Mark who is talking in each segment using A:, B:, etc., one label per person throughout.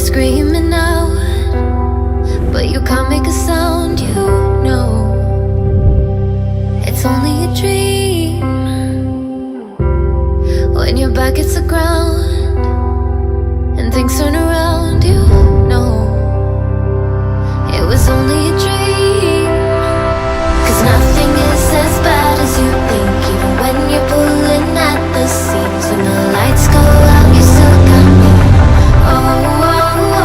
A: screaming out, but you can't make a sound, you know. It's only a dream when your back hits the ground and things turn around, you know. It was only a dream, 'cause nothing is as bad as you think. Even when you're pulling at the seams, when the lights go out, you still got me. Oh, oh, oh,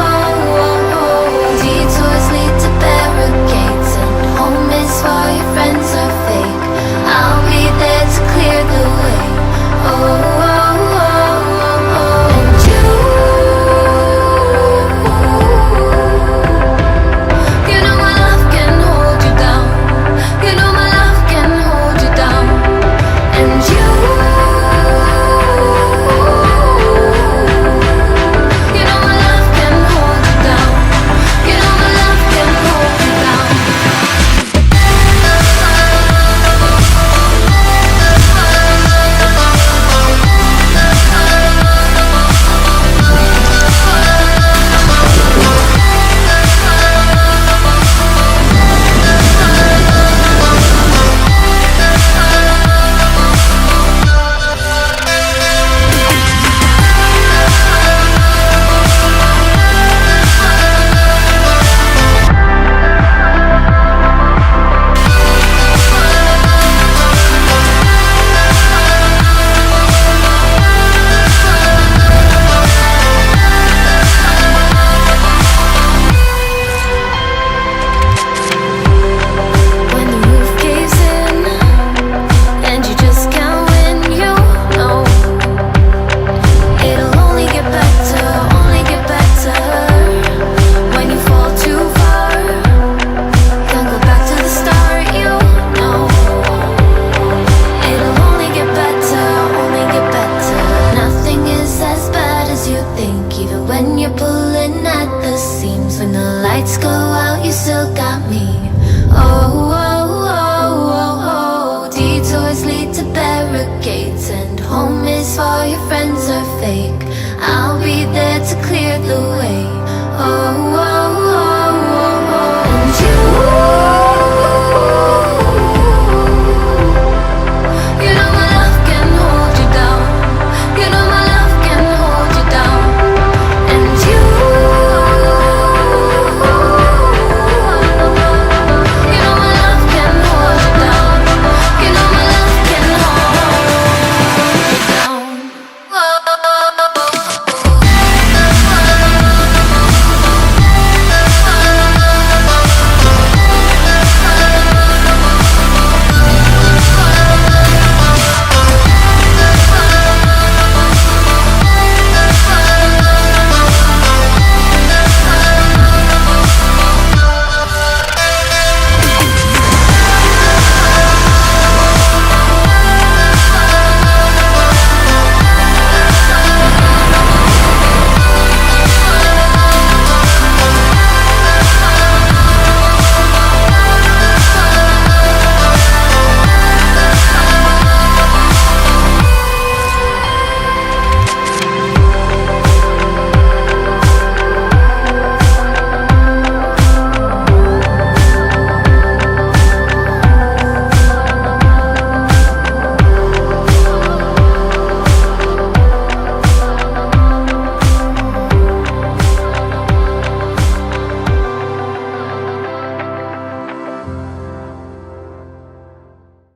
A: oh, oh. Detours lead to barricades, and home is for your friends are fake. I'll be there to clear the way. Oh, oh, oh, oh, oh. And you know my love can hold you down. You know my love can hold you down. And you know my love can hold you down. You know my love can hold you down. When the roof caves in and you just can't win, you know it'll only get better, only get better. When you fall too far, can't go back to the start, you know it'll only get better, only get better. Nothing is as bad as you think, even when you're pulling at the seams. When the lights go out, you still got me. Oh, oh, oh, oh, oh. Detours lead to barricades, and home is for your friends are fake. I'll be there